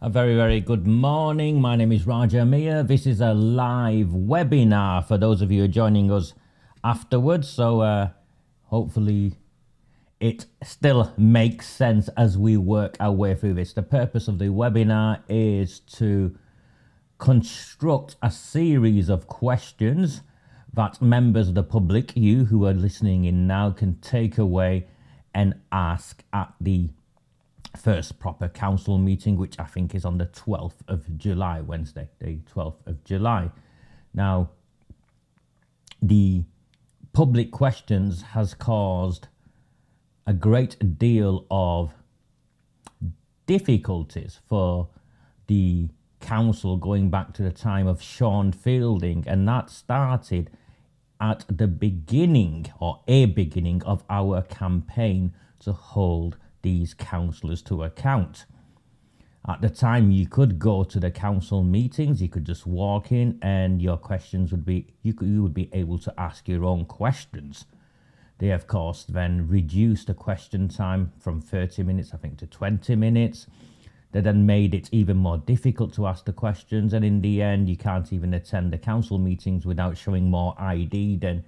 A very, very good morning. My name is Miah. This is a live webinar for those of you who are joining us afterwards. So hopefully it still makes sense as we work our way through this. The purpose of the webinar is to construct a series of questions that members of the public, you who are listening in now, can take away and ask at the first proper council meeting, which I think is on the 12th of July, Wednesday, the 12th of July. Now, the public questions has caused a great deal of difficulties for the council going back to the time of Sean Fielding, and that started at the beginning or a beginning of our campaign to hold these councillors to account. At the time, you could go to the council meetings, you could just walk in and your questions would be, you would be able to ask your own questions. They, of course, then reduced the question time from 30 minutes, I think, to 20 minutes. They then made it even more difficult to ask the questions, and in the end, you can't even attend the council meetings without showing more ID. Then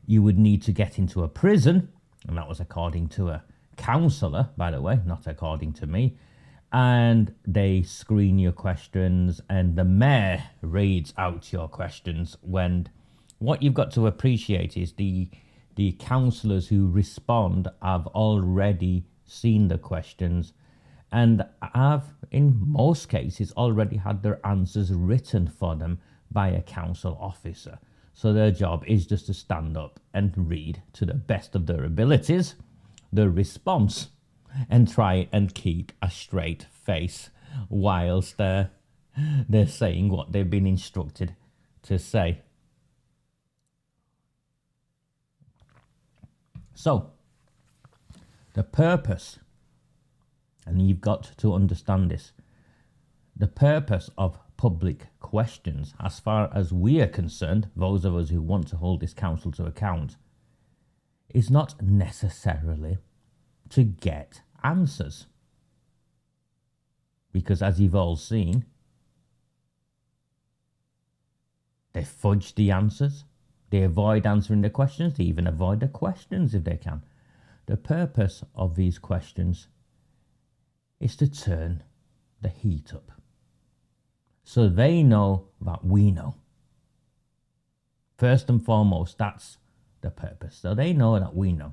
you would need to get into a prison, and that was according to a councillor, by the way, not according to me, and they screen your questions and the mayor reads out your questions. When what you've got to appreciate is the councillors who respond have already seen the questions and have, in most cases, already had their answers written for them by a council officer. So their job is just to stand up and read to the best of their abilities the response and try and keep a straight face whilst they're saying what they've been instructed to say. So the purpose, and you've got to understand this, the purpose of public questions, as far as we are concerned, those of us who want to hold this council to account, is not necessarily to get answers. Because as you've all seen, they fudge the answers, they avoid answering the questions, they even avoid the questions if they can. The purpose of these questions is to turn the heat up, so they know that we know. First and foremost, that's the purpose. So they know that we know.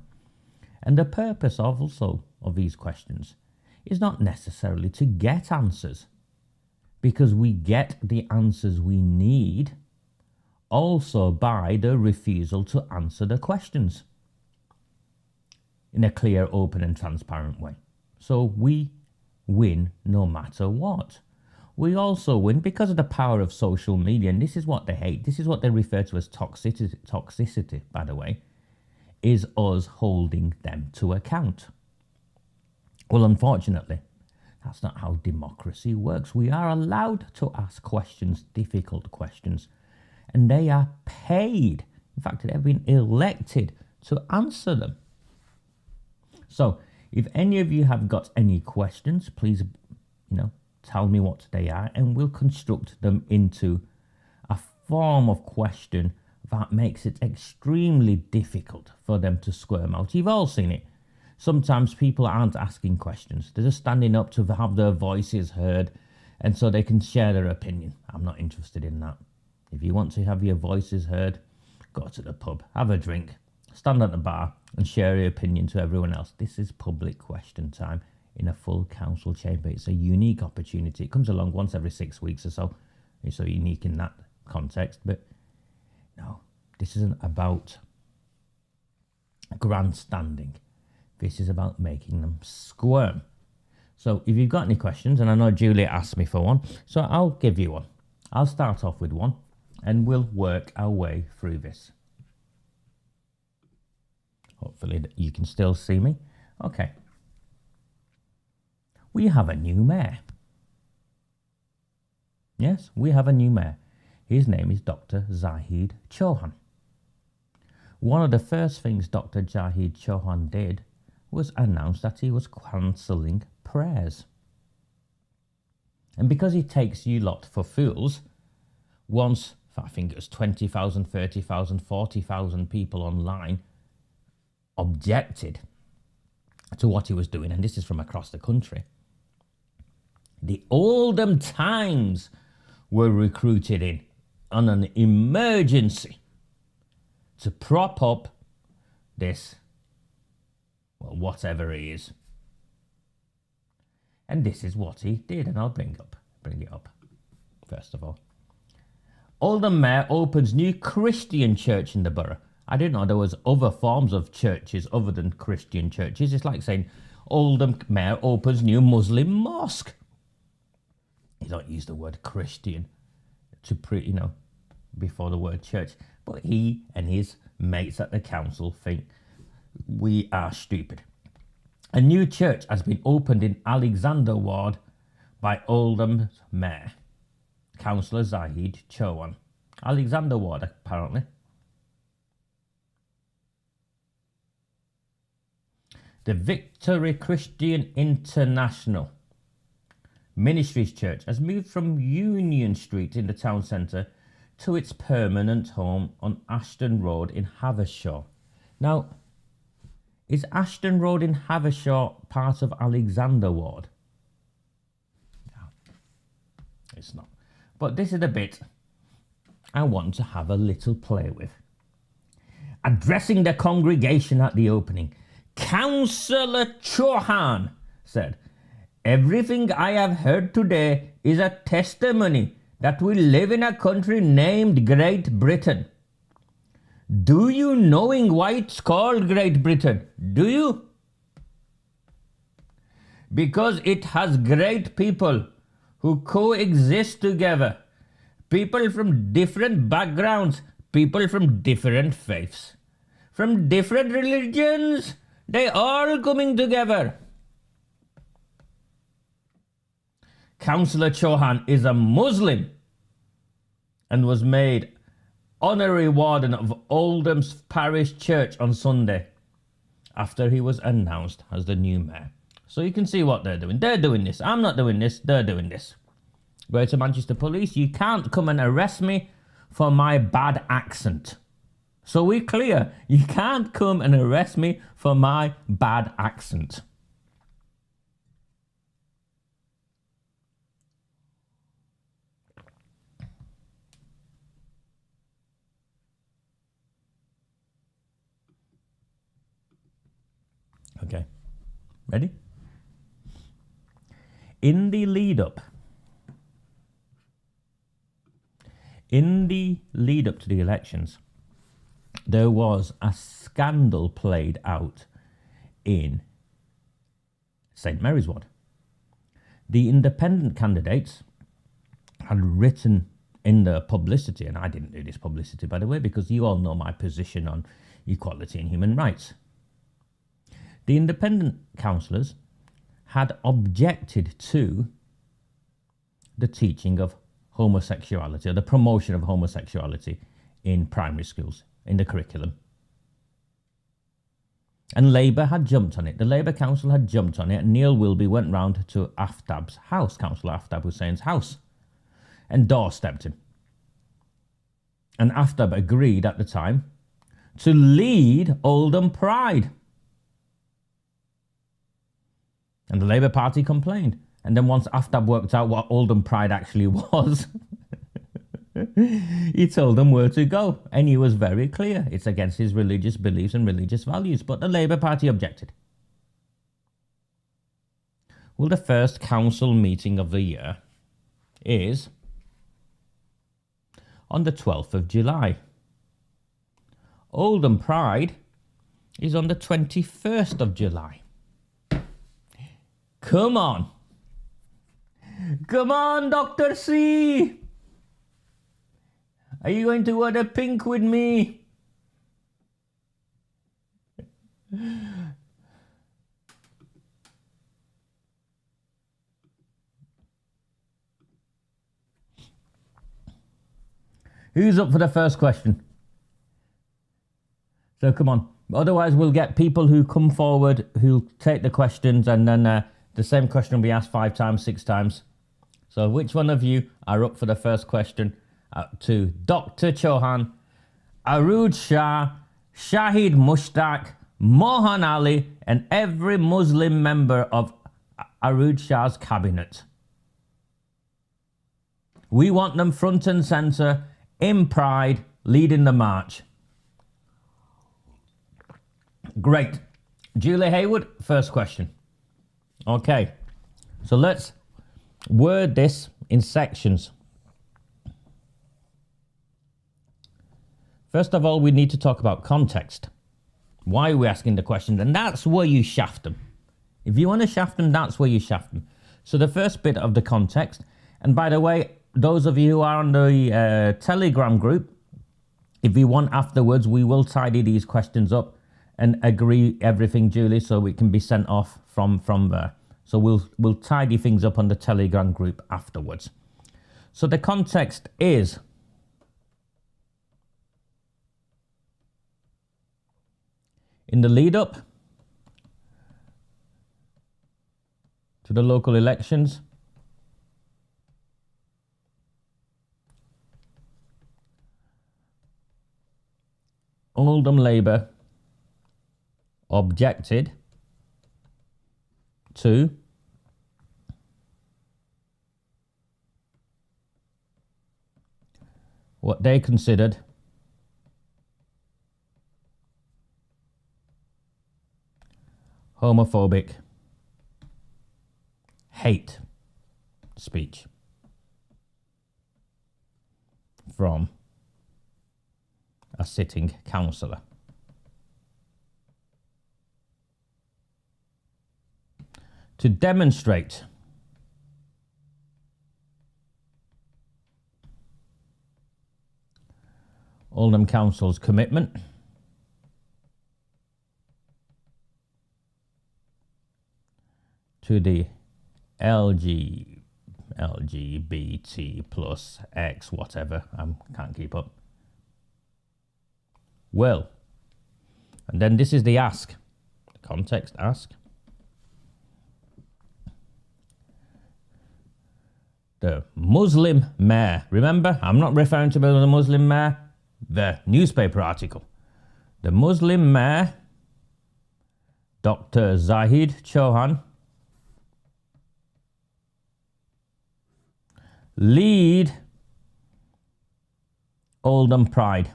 And the purpose also of these questions is not necessarily to get answers, because we get the answers we need also by the refusal to answer the questions in a clear, open and transparent way. So we win no matter what. We also win because of the power of social media, and this is what they hate. This is what they refer to as toxicity, by the way, is us holding them to account. Well, unfortunately, that's not how democracy works. We are allowed to ask questions, difficult questions, and they are paid. In fact, they've been elected to answer them. So if any of you have got any questions, please, tell me what they are, and we'll construct them into a form of question that makes it extremely difficult for them to squirm out. You've all seen it. Sometimes people aren't asking questions. They're just standing up to have their voices heard, and so they can share their opinion. I'm not interested in that. If you want to have your voices heard, go to the pub, have a drink, stand at the bar and share your opinion to everyone else. This is public question time in a full council chamber. It's a unique opportunity. It comes along once every 6 weeks or so. It's so unique in that context. But no, this isn't about grandstanding. This is about making them squirm. So if you've got any questions, and I know Julia asked me for one, so I'll give you one. I'll start off with one and we'll work our way through this. Hopefully you can still see me. Okay. We have a new mayor. Yes, we have a new mayor. His name is Dr. Zahid Chauhan. One of the first things Dr. Zahid Chauhan did was announce that he was cancelling prayers. And because he takes you lot for fools, once, I think it was 20,000, 30,000, 40,000 people online objected to what he was doing, and this is from across the country, the Oldham Times were recruited in on an emergency to prop up this, well, whatever he is. And this is what he did, and I'll bring it up first of all. Oldham Mayor opens new Christian church in the borough. I didn't know there was other forms of churches other than Christian churches. It's like saying Oldham Mayor opens new Muslim mosque. You don't use the word Christian to before the word church. But he and his mates at the council think we are stupid. A new church has been opened in Alexander Ward by Oldham's Mayor, Councillor Zahid Chauhan. Alexander Ward, apparently. The Victory Christian International Ministries Church has moved from Union Street in the town centre to its permanent home on Ashton Road in Havershaw. Now, is Ashton Road in Havershaw part of Alexander Ward? No, it's not. But this is the bit I want to have a little play with. Addressing the congregation at the opening, Councillor Chauhan said, "Everything I have heard today is a testimony that we live in a country named Great Britain. Do you knowing why it's called Great Britain? Do you? Because it has great people who coexist together. People from different backgrounds, people from different faiths, from different religions, they all coming together." Councillor Chauhan is a Muslim and was made honorary warden of Oldham's Parish Church on Sunday after he was announced as the new mayor. So you can see what they're doing. They're doing this. I'm not doing this. They're doing this. Go to Manchester Police. You can't come and arrest me for my bad accent. So we're clear. You can't come and arrest me for my bad accent. Okay, ready? In the lead up to the elections, there was a scandal played out in St Mary's Ward. The independent candidates had written in the publicity, and I didn't do this publicity, by the way, because you all know my position on equality and human rights. The independent councillors had objected to the teaching of homosexuality, or the promotion of homosexuality in primary schools, in the curriculum. And Labour had jumped on it. The Labour Council had jumped on it, and Neil Wilby went round to Aftab's house, Councillor Aftab Hussein's house, and doorstepped him. And Aftab agreed at the time to lead Oldham Pride. And the Labour Party complained. And then once Aftab worked out what Oldham Pride actually was, he told them where to go. And he was very clear. It's against his religious beliefs and religious values. But the Labour Party objected. Well, the first council meeting of the year is on the 12th of July. Oldham Pride is on the 21st of July. Come on. Come on, Dr. C. Are you going to wear the pink with me? Who's up for the first question? So come on. Otherwise, we'll get people who come forward who'll take the questions, and then the same question will be asked 5 times, 6 times. So which one of you are up for the first question? To Dr. Chauhan, Arooj Shah, Shahid Mushtaq, Mohan Ali, and every Muslim member of Arooj Shah's cabinet. We want them front and centre, in pride, leading the march. Great. Julie Hayward, first question. Okay, so let's word this in sections. First of all, we need to talk about context. Why are we asking the question? And that's where you shaft them. If you want to shaft them, that's where you shaft them. So the first bit of the context, and by the way, those of you who are on the Telegram group, if you want afterwards, we will tidy these questions up and agree everything, Julie, so it can be sent off from there. So we'll tidy things up on the Telegram group afterwards. So the context is in the lead up to the local elections, Oldham Labour objected to what they considered homophobic hate speech from a sitting councillor. To demonstrate Oldham Council's commitment to the LGBT plus X whatever, I can't keep up. Well, and then this is the ask, the context ask. The Muslim mayor, remember, I'm not referring to the Muslim mayor, the newspaper article. The Muslim mayor, Dr. Zahid Chauhan, lead Oldham Pride.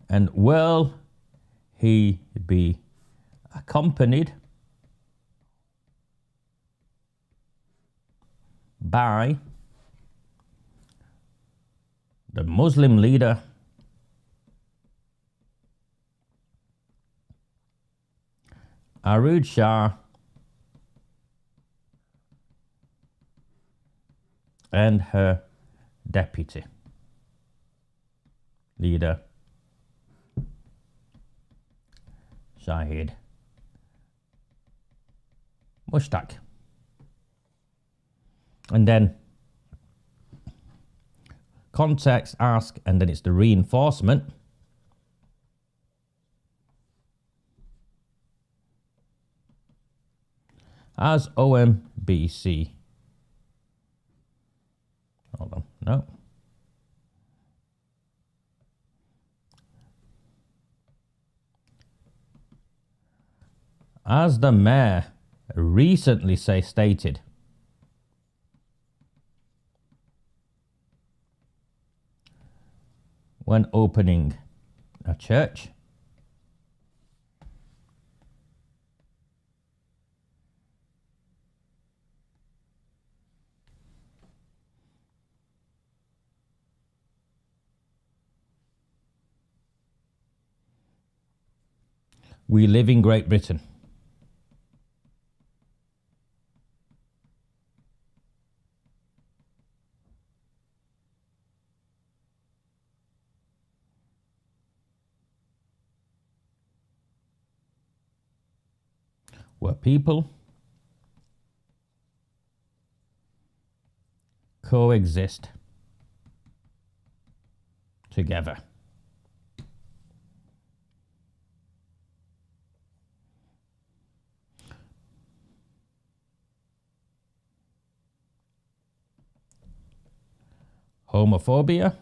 And will he be accompanied by the Muslim leader Arooj Shah and her deputy leader Shahid Mushtaq. And then context ask, and then it's the reinforcement. As OMBC, hold on, no. As the mayor recently stated, when opening a church, we live in Great Britain. Where people coexist together. homophobia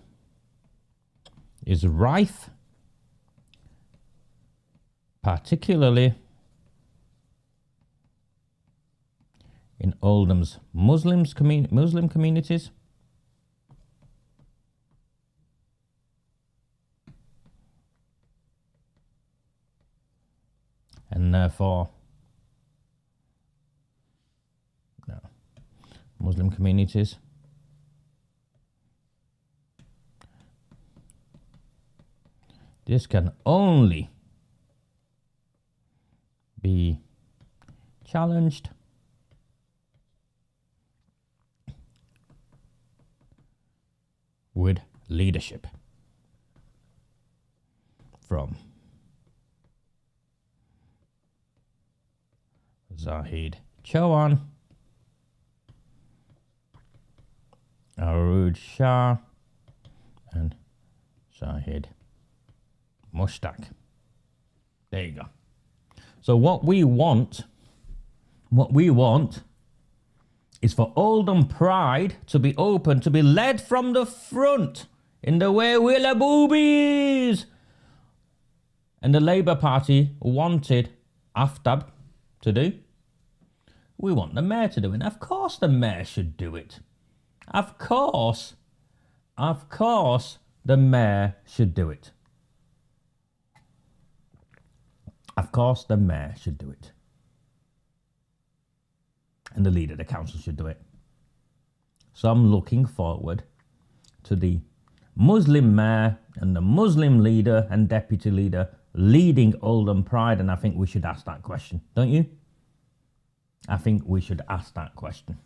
is rife, particularly in Oldham's Muslim communities. And therefore, no, Muslim communities this can only be challenged with leadership from Zahid Chauhan, Arooj Shah, and Zahid Mushtaq. There you go. So what we want is for Oldham Pride to be open, to be led from the front in the way Willa Boobies. And the Labour Party wanted Aftab to do. We want the mayor to do it. Of course the mayor should do it. Of course the mayor should do it. Of course the mayor should do it. And the leader of the council should do it. So I'm looking forward to the Muslim mayor and the Muslim leader and deputy leader leading Oldham Pride, and I think we should ask that question, don't you? I think we should ask that question.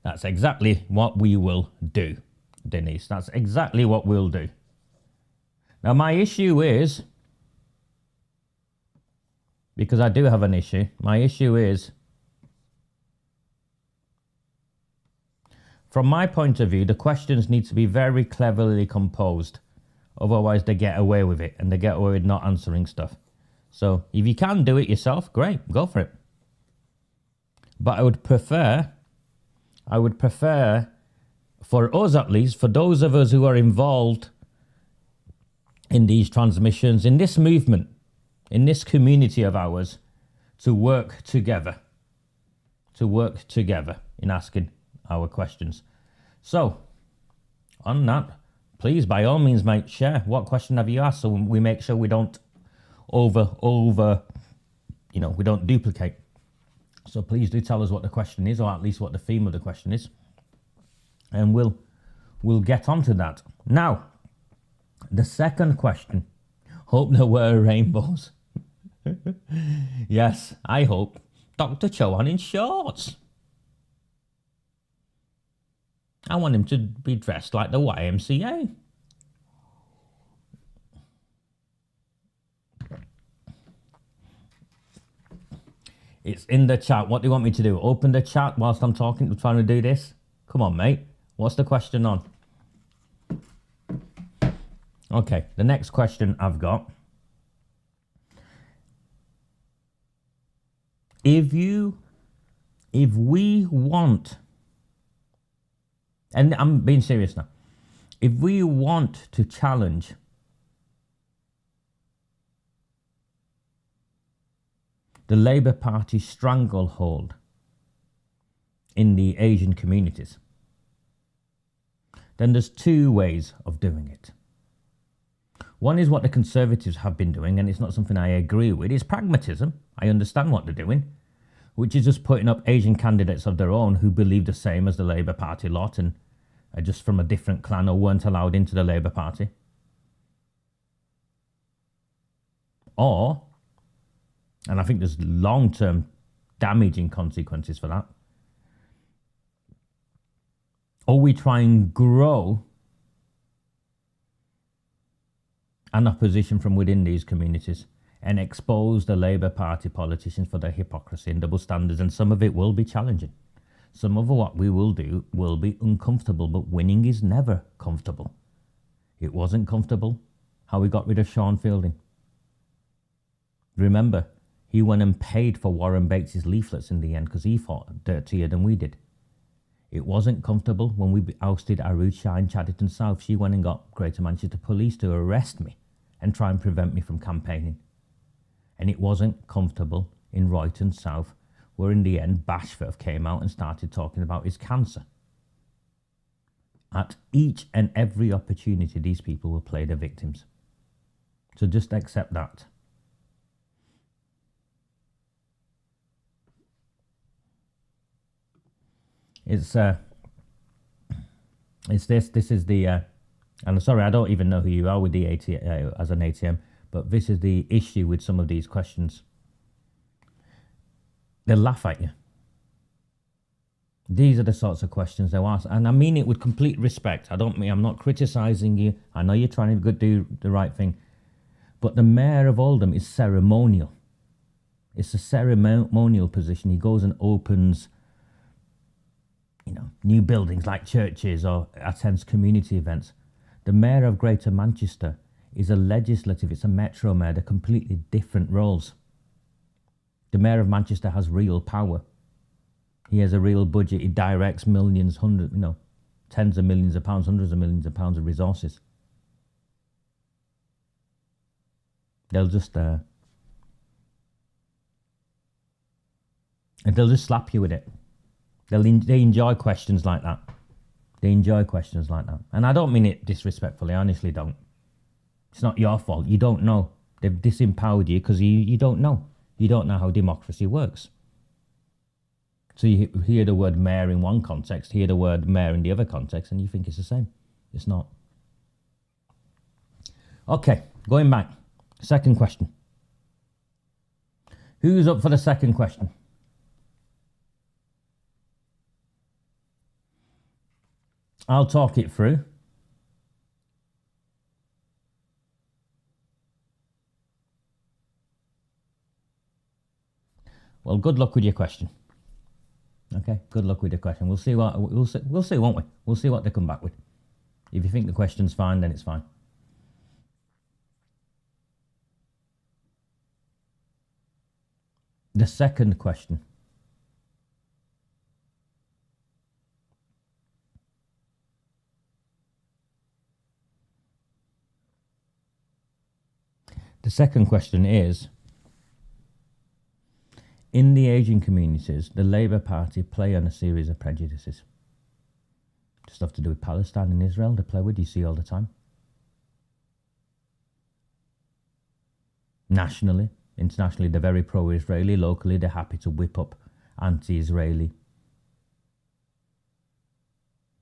That's exactly what we will do, Denise. That's exactly what we'll do. Now, my issue is, because I do have an issue, my issue is, from my point of view, the questions need to be very cleverly composed. Otherwise, they get away with it, and they get away with not answering stuff. So, if you can do it yourself, great, go for it. But I would prefer, for us at least, for those of us who are involved in these transmissions, in this movement, in this community of ours, to work together in asking our questions. So, on that, please, by all means, mate, share. What question have you asked, so we make sure we don't we don't duplicate. So please do tell us what the question is, or at least what the theme of the question is, and we'll get on to that. Now, the second question. Hope there were rainbows. Yes, I hope. Dr. Chauhan in shorts. I want him to be dressed like the YMCA. It's in the chat. What do you want me to do? Open the chat whilst I'm talking, trying to do this? Come on, mate. What's the question on? Okay, the next question I've got. If we want, and I'm being serious now, if we want to challenge the Labour Party stranglehold in the Asian communities, then there's two ways of doing it. One is what the Conservatives have been doing, and it's not something I agree with. It's pragmatism. I understand what they're doing, which is just putting up Asian candidates of their own who believe the same as the Labour Party lot and are just from a different clan or weren't allowed into the Labour Party. Or, and I think there's long-term damaging consequences for that, or we try and grow an opposition from within these communities and expose the Labour Party politicians for their hypocrisy and double standards, and some of it will be challenging. Some of what we will do will be uncomfortable, but winning is never comfortable. It wasn't comfortable how we got rid of Sean Fielding. Remember, He went and paid for Warren Bates's leaflets in the end because he fought dirtier than we did. It wasn't comfortable when we ousted Shah in Chadderton South. She went and got Greater Manchester Police to arrest me and try and prevent me from campaigning. And it wasn't comfortable in Royton South, where in the end Bashford came out and started talking about his cancer. At each and every opportunity, these people will play the victims. So just accept that. This is the, and I'm sorry, I don't even know who you are with the as an ATM, but this is the issue with some of these questions. They'll laugh at you. These are the sorts of questions they'll ask, and I mean it with complete respect. I'm not criticising you. I know you're trying to do the right thing, but the Mayor of Oldham is ceremonial. It's a ceremonial position. He goes and opens, new buildings like churches or attends community events. The Mayor of Greater Manchester is a legislative, it's a metro mayor. They're completely different roles. The Mayor of Manchester has real power. He has a real budget. He directs millions, tens of millions of pounds, hundreds of millions of pounds of resources. They'll just slap you with it. They enjoy questions like that. They enjoy questions like that. And I don't mean it disrespectfully. I honestly don't. It's not your fault. You don't know. They've disempowered you because you don't know. You don't know how democracy works. So you hear the word mayor in one context, hear the word mayor in the other context, and you think it's the same. It's not. Okay, going back. Second question. Who's up for the second question? I'll talk it through. Well, good luck with your question. Okay, good luck with the question. We'll see, won't we? We'll see what they come back with. If you think the question's fine, then it's fine. The second question. The second question is, in the Asian communities, the Labour Party play on a series of prejudices. Stuff to do with Palestine and Israel, they play with, you see all the time. Nationally, internationally, they're very pro-Israeli. Locally, they're happy to whip up anti-Israeli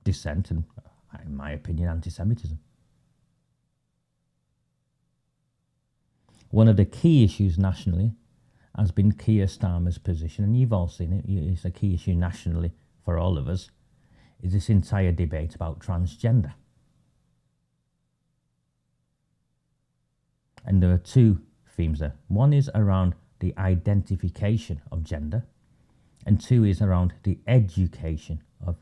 dissent and, in my opinion, anti-Semitism. One of the key issues nationally has been Keir Starmer's position, and you've all seen it, it's a key issue nationally for all of us, is this entire debate about transgender. And there are two themes there. One is around the identification of gender, and two is around the education of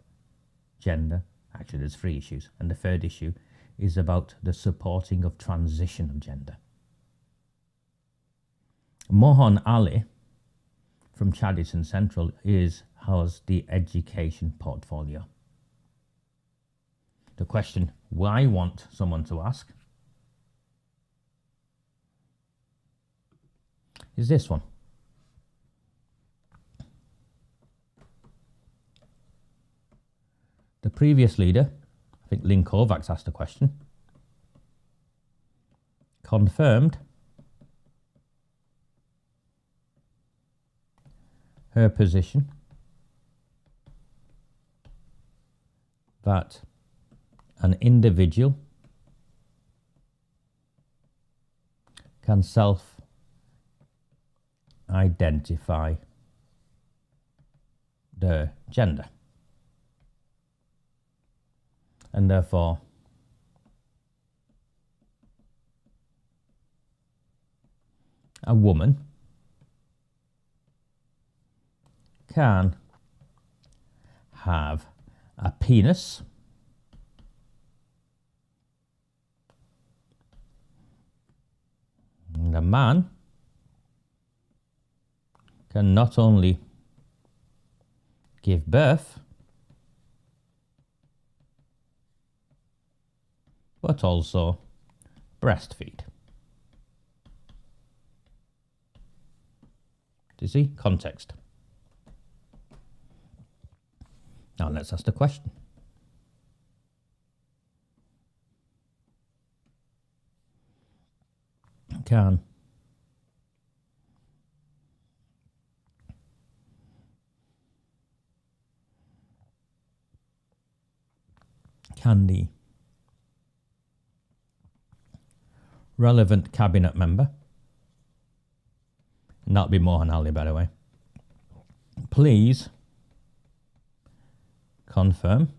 gender. Actually, there's three issues. And the third issue is about the supporting of transition of gender. Mohan Ali from Chadderton Central has the education portfolio. The question I want someone to ask is this one. The previous leader, I think Lynn Kovacs asked a question, confirmed her position that an individual can self-identify their gender, and therefore a woman can have a penis and a man can not only give birth, but also breastfeed. Do you see? Context. Now let's ask the question. Can the relevant cabinet member, and that'll be Mohan Ali, by the way, please confirm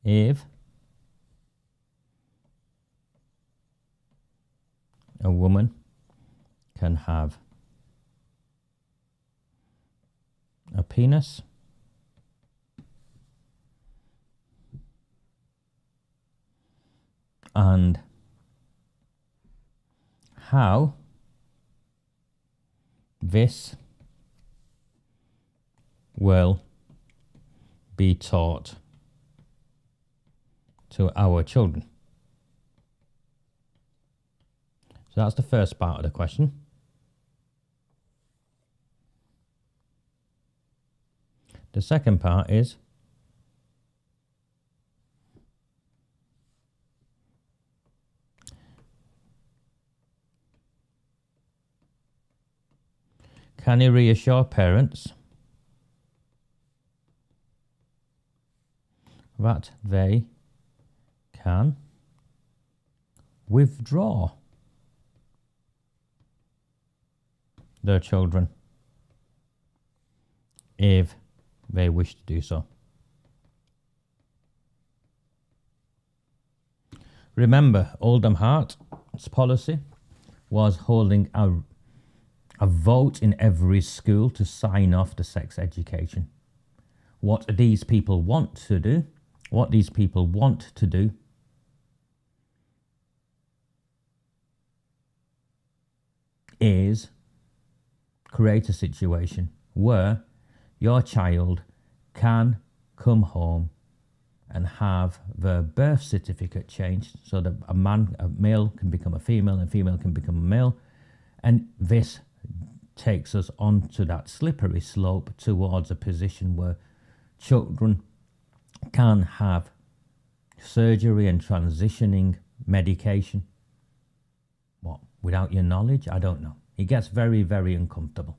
if a woman can have a penis and how this will be taught to our children. So that's the first part of the question. The second part is, can you reassure parents that they can withdraw their children if they wish to do so? Remember, Oldham Hart's policy was holding a vote in every school to sign off the sex education. What these people want to do is create a situation where your child can come home and have their birth certificate changed so that a male can become a female and female can become a male. And this takes us onto that slippery slope towards a position where children can have surgery and transitioning medication. What? Without your knowledge? I don't know. It gets very, very uncomfortable.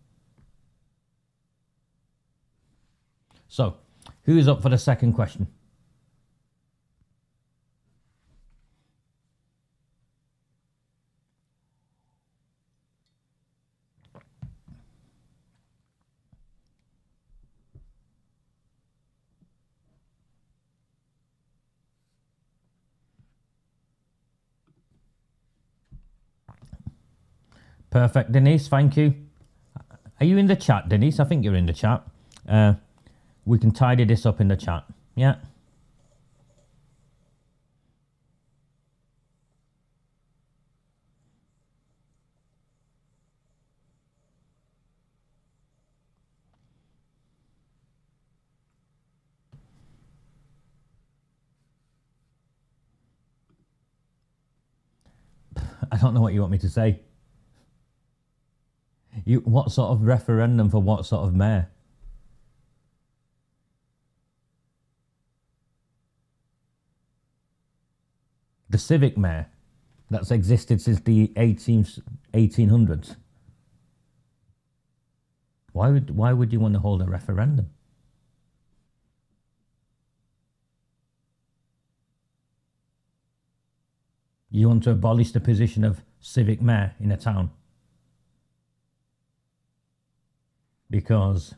So, who's up for the second question? Perfect, Denise, thank you. Are you in the chat, Denise? I think you're in the chat. We can tidy this up in the chat. Yeah. I don't know what you want me to say. What sort of referendum for what sort of mayor? The civic mayor that's existed since the 1800s. Why would you want to hold a referendum? You want to abolish the position of civic mayor in a town? Because,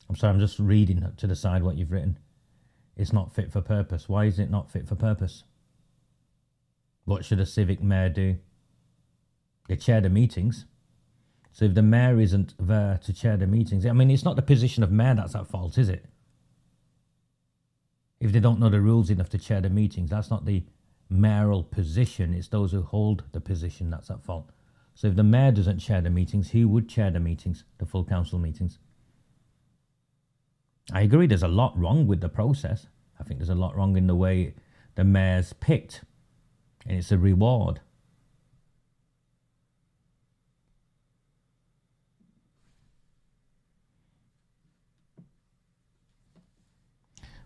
I'm sorry, I'm just reading to the side what you've written. It's not fit for purpose. Why is it not fit for purpose? What should a civic mayor do? They chair the meetings. So if the mayor isn't there to chair the meetings, I mean, it's not the position of mayor that's at fault, is it? If they don't know the rules enough to chair the meetings, that's not the mayoral position. It's those who hold the position that's at fault. So if the mayor doesn't chair the meetings, who would chair the meetings, the full council meetings? I agree there's a lot wrong with the process. I think there's a lot wrong in the way the mayor's picked, and it's a reward.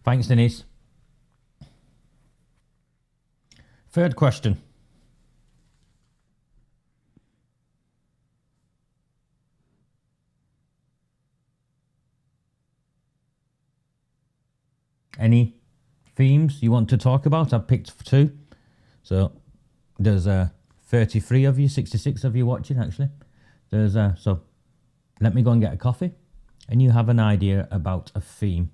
Thanks, Denise. Third question. Any themes you want to talk about? I've picked 2. So there's 33 of you, 66 of you watching actually. There's so let me go and get a coffee, and you have an idea about a theme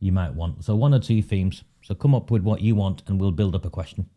you might want. So 1 or 2 themes. So come up with what you want and we'll build up a question.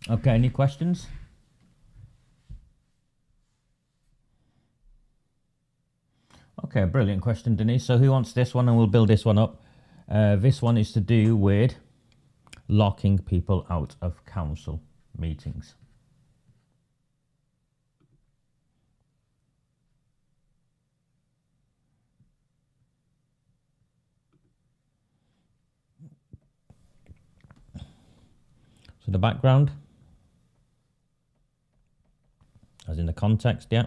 Okay, any questions? Okay, brilliant question, Denise. So who wants this one, and we'll build this one up. This one is to do with locking people out of council meetings. the background, as in the context, yeah.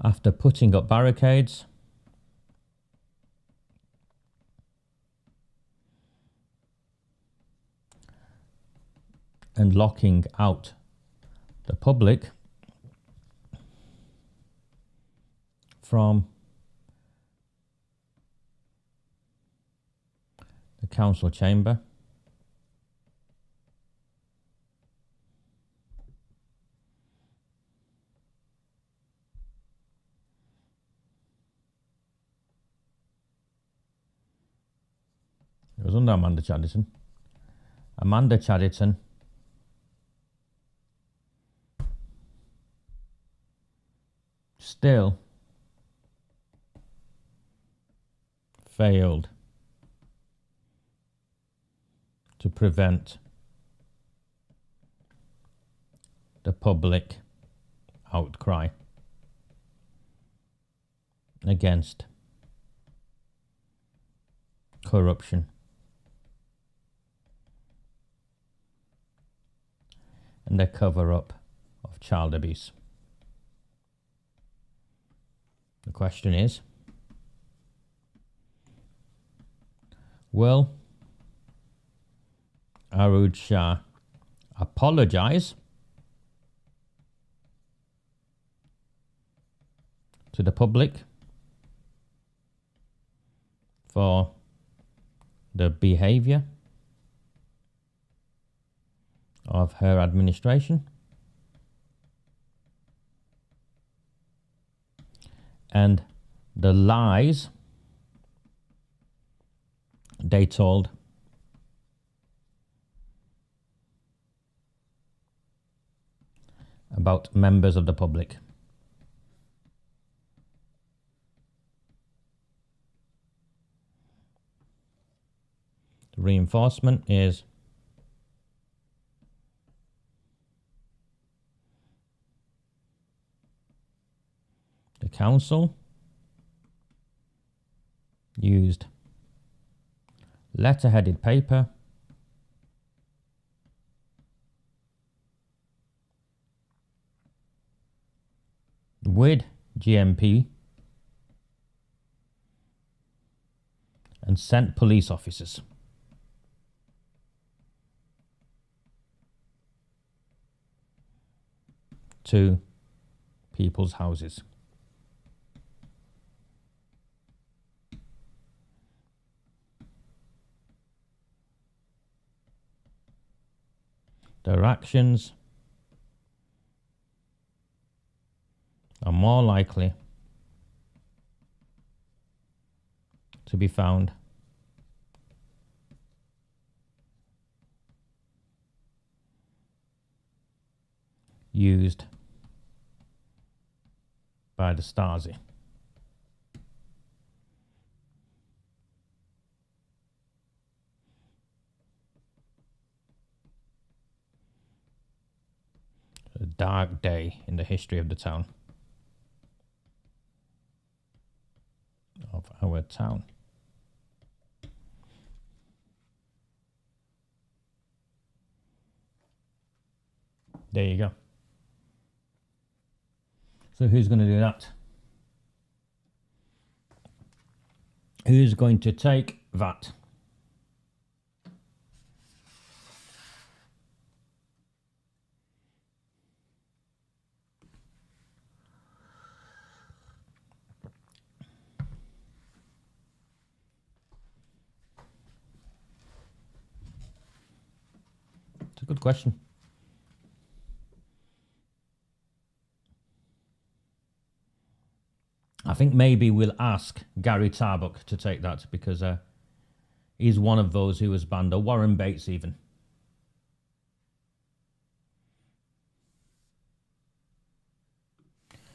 After putting up barricades, and locking out the public from the council chamber, it was under Amanda Chadderton. Amanda Chadderton still failed to prevent the public outcry against corruption and the cover-up of child abuse. The question is, will Arooj Shah apologise to the public for the behaviour of her administration and the lies they told about members of the public? The reinforcement is the council used letter-headed paper with GMP and sent police officers to people's houses. Their actions are more likely to be found used by the Stasi. A dark day in the history of the town. Of our town. There you go. So who's going to do that? Who's going to take that? It's a good question. I think maybe we'll ask Gary Tarbuck to take that because he's one of those who was banned, or Warren Bates even.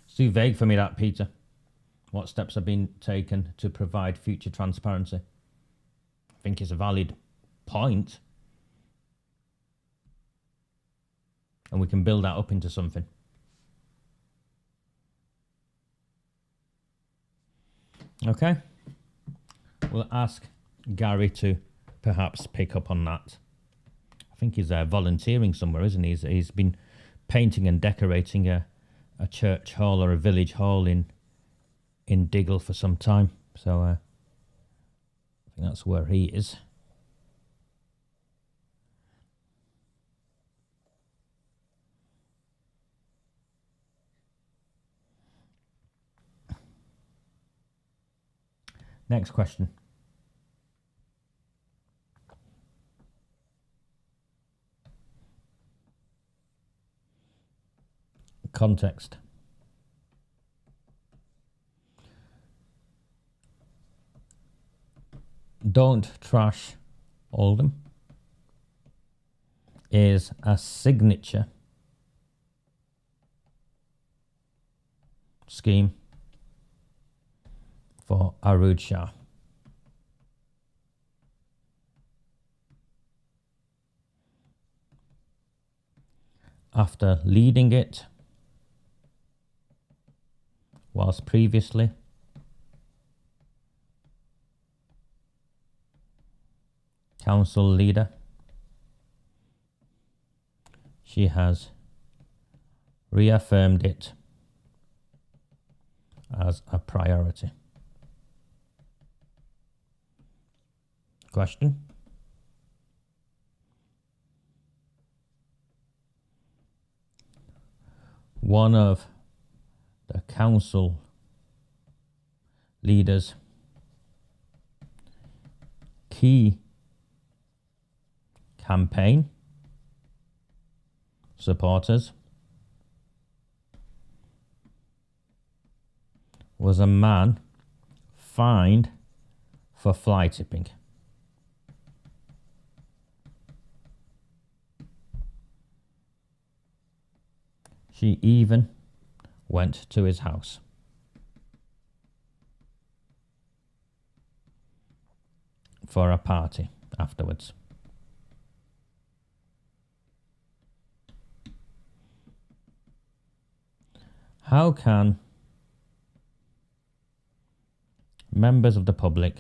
It's too vague for me, that, Peter. What steps have been taken to provide future transparency? I think it's a valid point. and we can build that up into something. Okay, we'll ask Gary to perhaps pick up on that. I think he's volunteering somewhere, isn't he? He's been painting and decorating a church hall or a village hall in Diggle for some time. So I think that's where he is. Next question. Context. Don't Trash Oldham is a signature scheme for Shah. After leading it whilst previously council leader, she has reaffirmed it as a priority. Question. One of the council leaders' key campaign supporters was a man fined for fly tipping. She even went to his house. For a party afterwards. How can members of the public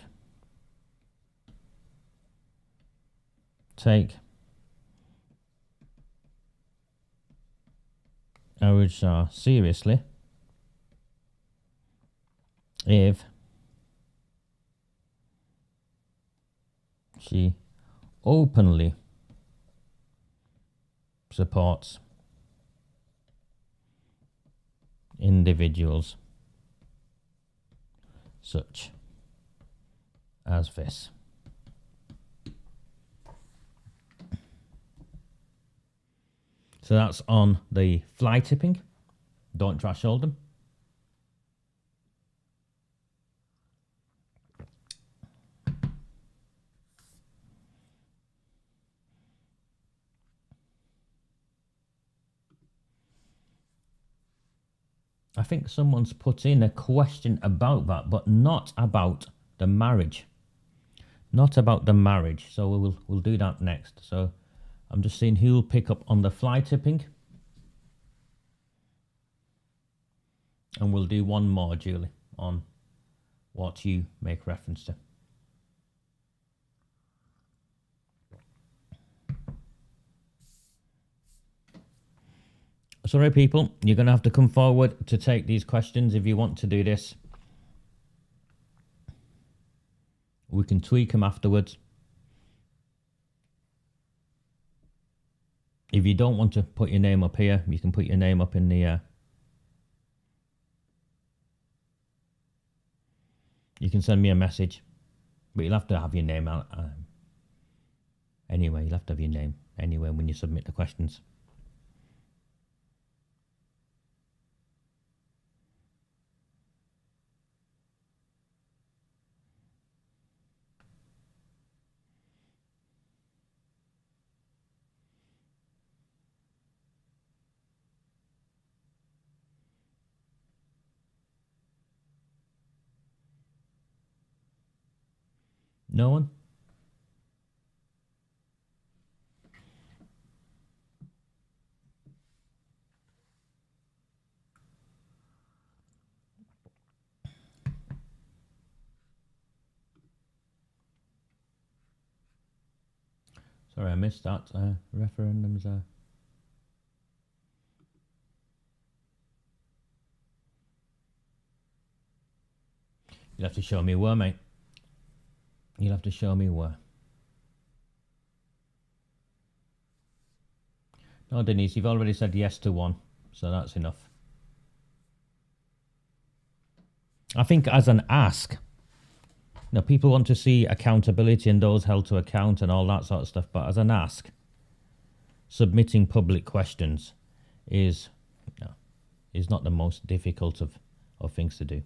take Shah seriously if she openly supports individuals such as this? So that's on the fly tipping. Don't Trash Oldham. I think someone's put in a question about that, but not about the marriage. Not about the marriage. So we'll do that next. So I'm just seeing who'll pick up on the fly tipping. And we'll do one more, Julie, on what you make reference to. Sorry, people, you're going to have to come forward to take these questions if you want to do this. We can tweak them afterwards. If you don't want to put your name up here, you can put your name up in the... you can send me a message, but you'll have to have your name out. Anyway, you'll have to have your name anyway when you submit the questions. No one? Sorry, I missed that. Referendums are... You'll have to show me where, mate. You'll have to show me where. No, Denise, you've already said yes to one, so that's enough. I think as an ask, people want to see accountability and those held to account and all that sort of stuff, but as an ask, submitting public questions is not the most difficult of things to do.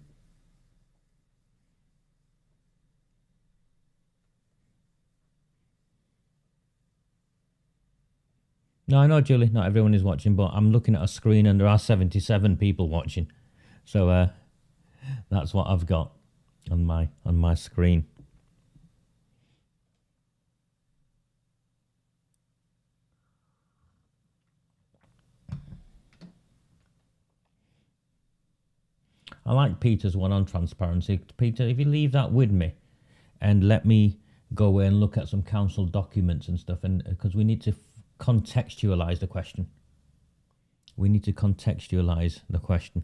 No, I know, Julie, not everyone is watching, but I'm looking at a screen and there are 77 people watching. So that's what I've got on my screen. I like Peter's one on transparency. Peter, if you leave that with me and let me go away and look at some council documents and stuff, and because we need to contextualize the question. We need to contextualize the question.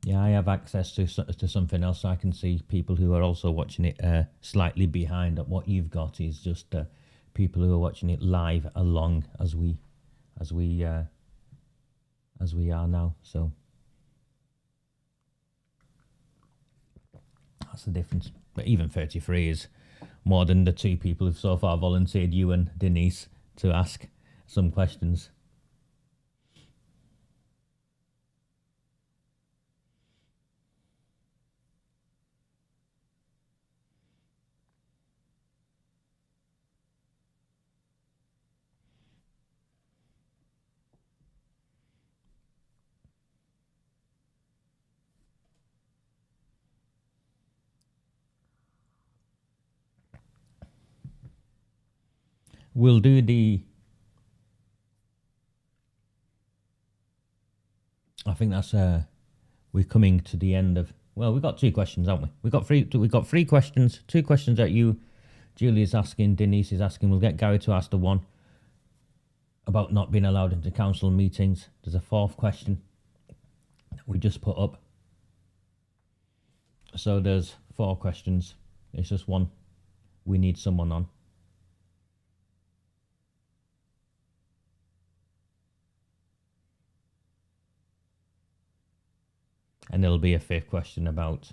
Yeah, I have access to something else, so I can see people who are also watching it slightly behind. What you've got is just people who are watching it live along as we are now. So that's the difference. But even 33 is more than the two people who've so far volunteered, you and Denise, to ask some questions. We'll do I think that's we're coming to the end of. Well, we've got two questions, haven't we? We've got three questions. Two questions that you, Julie, is asking, Denise is asking. We'll get Gary to ask the one about not being allowed into council meetings. There's a fourth question that we just put up. So there's 4 questions. It's just one we need someone on. And there'll be a 5th question about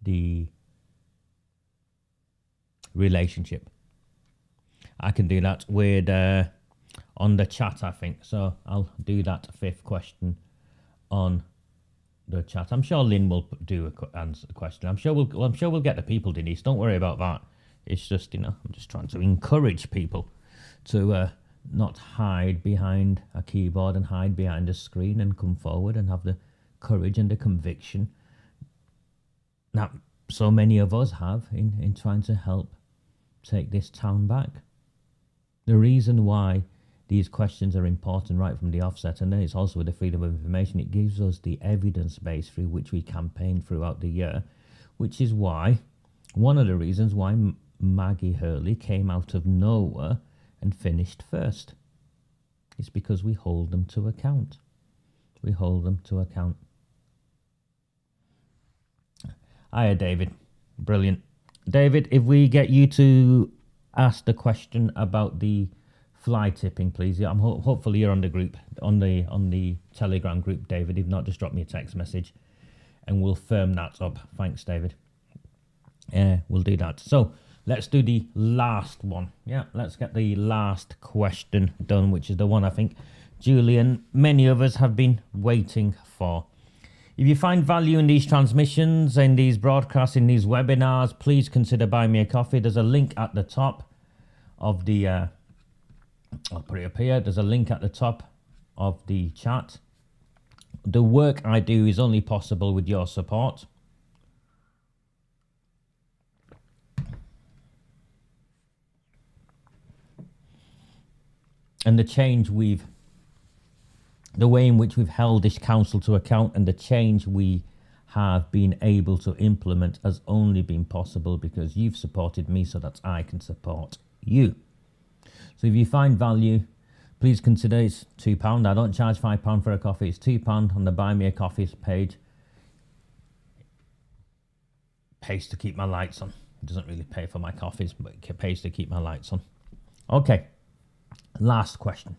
the relationship. I can do that with on the chat, I think. So I'll do that 5th question on the chat. I'm sure Lynn will answer the question. I'm sure we'll get the people, Denise. Don't worry about that. It's just I'm just trying to encourage people to not hide behind a keyboard and hide behind a screen and come forward and have the courage and the conviction that so many of us have in trying to help take this town back. The reason why these questions are important right from the offset, and then it's also with the freedom of information, it gives us the evidence base through which we campaign throughout the year, which is why, one of the reasons why Maggie Hurley came out of nowhere and finished first. It's because we hold them to account. We hold them to account. Hiya, David. Brilliant. David, if we get you to ask the question about the fly tipping, please. Yeah, hopefully you're on the group, on the Telegram group, David. If not, just drop me a text message and we'll firm that up. Thanks, David. We'll do that. So let's do the last one. Yeah, let's get the last question done, which is the one I think Julie and many of us have been waiting for. If you find value in these transmissions, in these broadcasts, in these webinars, please consider buying me a coffee. There's a link at the top of the, I'll put it up here. There's a link at the top of the chat. The work I do is only possible with your support. And the way in which we've held this council to account and the change we have been able to implement has only been possible because you've supported me so that I can support you. So if you find value, please consider it's £2. I don't charge £5 for a coffee. It's £2 on the Buy Me a Coffee page. Pays to keep my lights on. It doesn't really pay for my coffees, but it pays to keep my lights on. Okay, last question.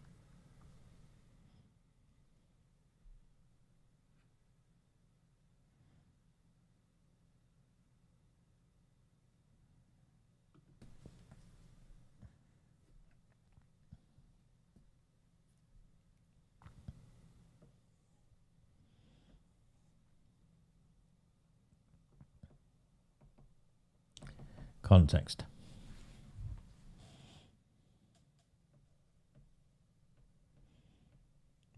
Context.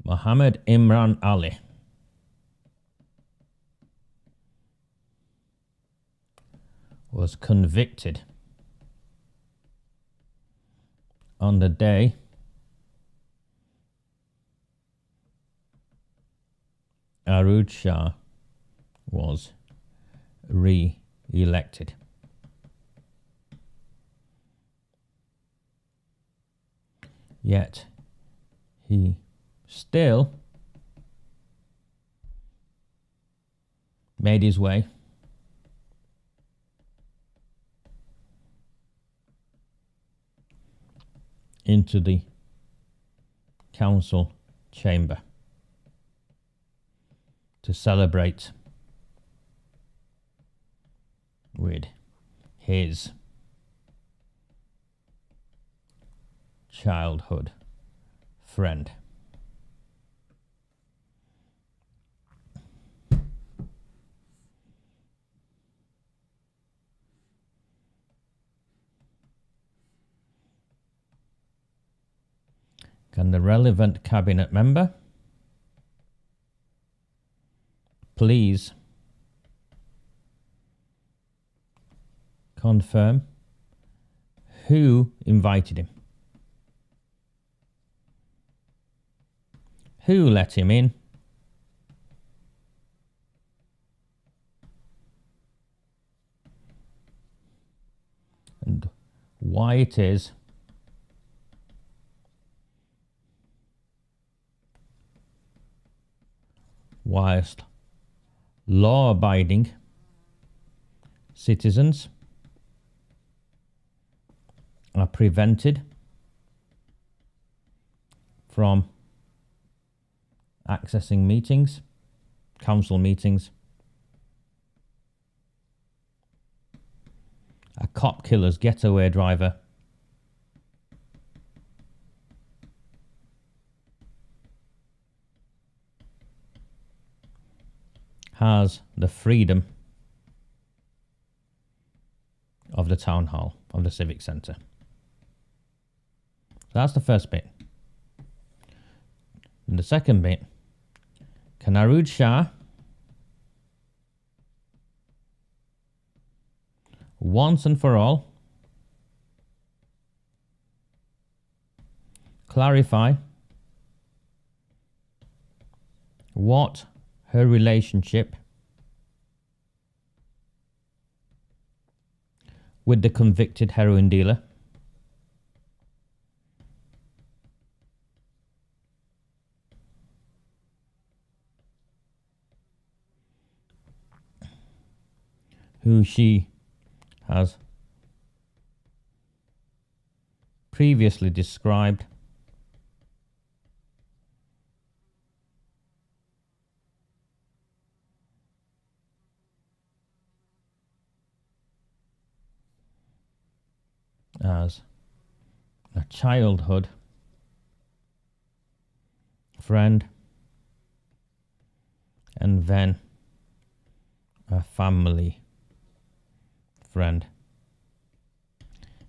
Muhammad Imran Ali was convicted on the day Arud Shah was re-elected. Yet he still made his way into the council chamber to celebrate with his childhood friend. Can the relevant cabinet member please confirm who invited him? Who let him in? And why it is whilst law-abiding citizens are prevented from accessing meetings, council meetings, a cop killer's getaway driver has the freedom of the town hall, of the civic centre. So that's the first bit. And the second bit, can Arud Shah once and for all clarify what her relationship with the convicted heroin dealer who she has previously described as a childhood friend and then a family friend.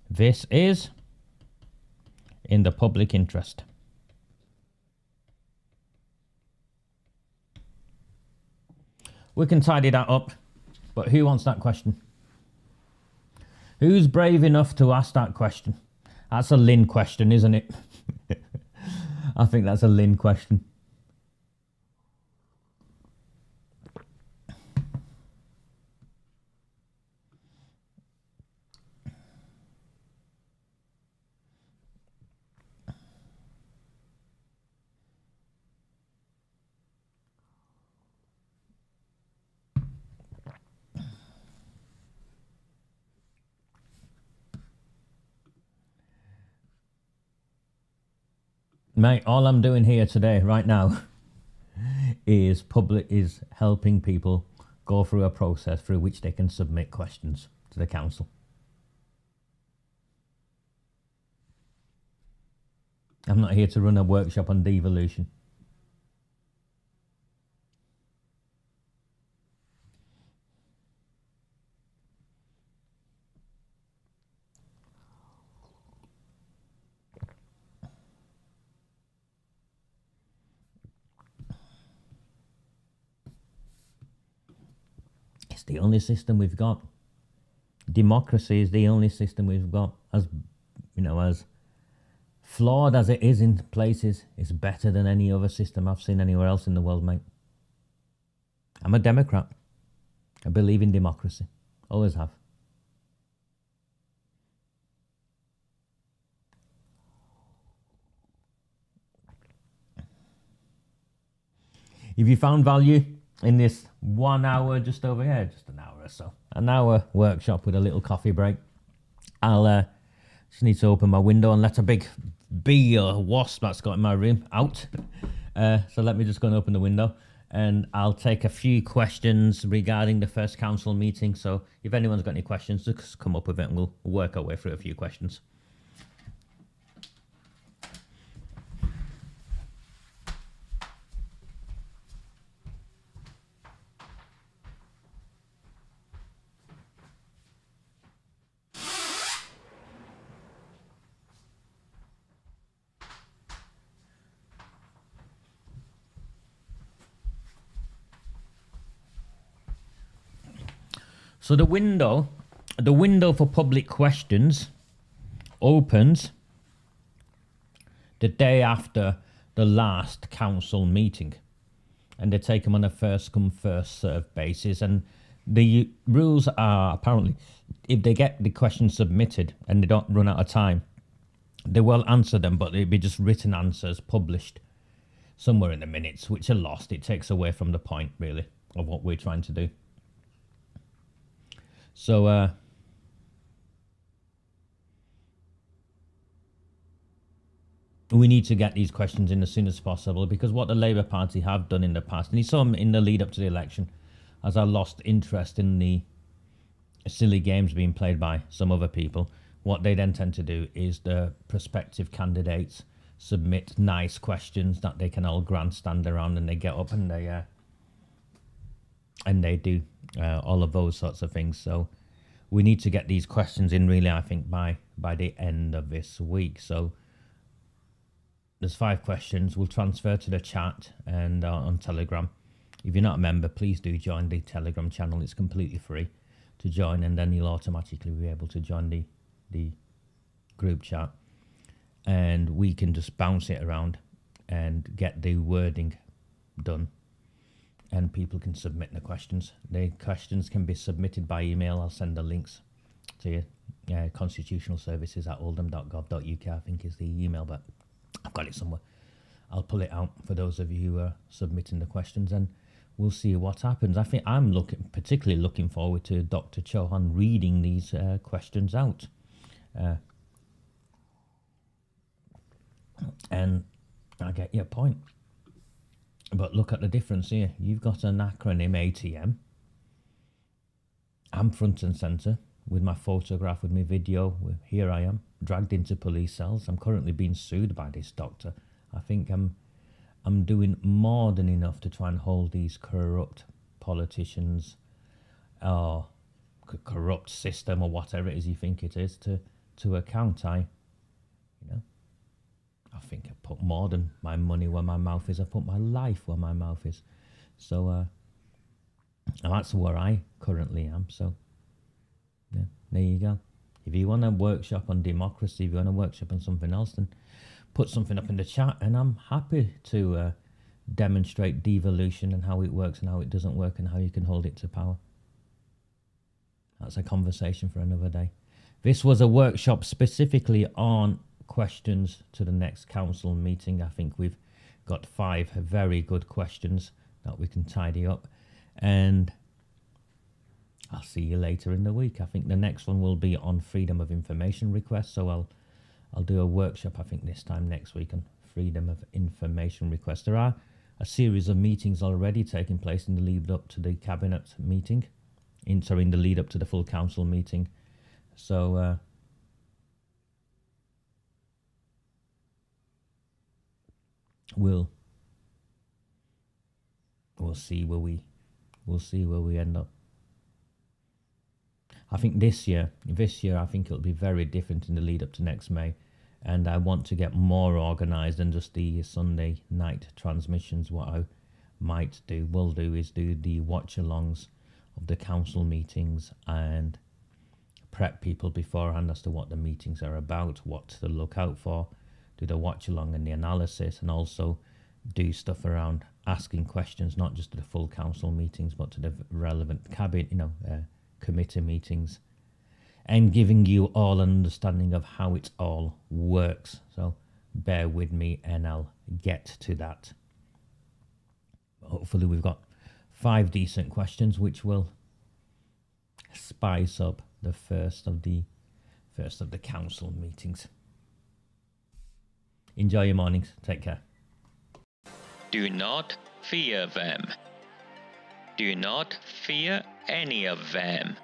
This is in the public interest. We can tidy that up, but who wants that question? Who's brave enough to ask that question? That's a Lynn question, isn't it? I think that's a Lynn question. Mate, all I'm doing here today, right now, is helping people go through a process through which they can submit questions to the council. I'm not here to run a workshop on devolution. It's the only system we've got. Democracy is the only system we've got. As you know, as flawed as it is in places, it's better than any other system I've seen anywhere else in the world, mate. I'm a Democrat. I believe in democracy. Always have. If you found value in this 1 hour, just over here, just an hour or so, an hour workshop with a little coffee break, I'll just need to open my window and let a big bee or wasp that's got in my room out. So let me just go and open the window, and I'll take a few questions regarding the first council meeting. So if anyone's got any questions, just come up with it and we'll work our way through a few questions. So the window for public questions opens the day after the last council meeting, and they take them on a first come first served basis. And the rules are, apparently, if they get the questions submitted and they don't run out of time, they will answer them, but it'll be just written answers published somewhere in the minutes, which are lost. It takes away from the point, really, of what we're trying to do. So, we need to get these questions in as soon as possible, because what the Labour Party have done in the past, and you saw them in the lead up to the election, as I lost interest in the silly games being played by some other people, what they then tend to do is the prospective candidates submit nice questions that they can all grandstand around, and they get up and they do all of those sorts of things. So we need to get these questions in, really, I think, by the end of this week. So there's 5 questions. We'll transfer to the chat and on Telegram. If you're not a member, please do join the Telegram channel. It's completely free to join, and then you'll automatically be able to join the group chat, and we can just bounce it around and get the wording done, and people can submit the questions. The questions can be submitted by email. I'll send the links to you. constitutionalservices@oldham.gov.uk, I think, is the email, but I've got it somewhere. I'll pull it out for those of you who are submitting the questions, and we'll see what happens. I think I'm particularly looking forward to Dr. Chauhan reading these questions out. And I get your point. But look at the difference here. You've got an acronym, ATM. I'm front and centre with my photograph, with my video. Here I am, dragged into police cells. I'm currently being sued by this doctor. I think I'm doing more than enough to try and hold these corrupt politicians or corrupt system, or whatever it is you think it is, to account. I think I put more than my money where my mouth is. I put my life where my mouth is. So and that's where I currently am. So yeah, there you go. If you want a workshop on democracy, if you want a workshop on something else, then put something up in the chat, and I'm happy to demonstrate devolution and how it works and how it doesn't work and how you can hold it to power. That's a conversation for another day. This was a workshop specifically on questions to the next council meeting. I think we've got 5 very good questions that we can tidy up, and I'll see you later in the week. I think the next one will be on freedom of information requests, so I'll do a workshop, I think, this time next week on freedom of information requests. There are a series of meetings already taking place in the lead up to the cabinet meeting, in the lead up to the full council meeting. So we'll see where we end up. I think this year I think it'll be very different in the lead up to next May, and I want to get more organised than just the Sunday night transmissions. What I will do is do the watch-alongs of the council meetings and prep people beforehand as to what the meetings are about, what to look out for, do the watch-along and the analysis, and also do stuff around asking questions, not just to the full council meetings, but to the relevant cabinet, committee meetings, and giving you all an understanding of how it all works. So bear with me and I'll get to that. Hopefully we've got 5 decent questions which will spice up the first of the council meetings. Enjoy your mornings. Take care. Do not fear them. Do not fear any of them.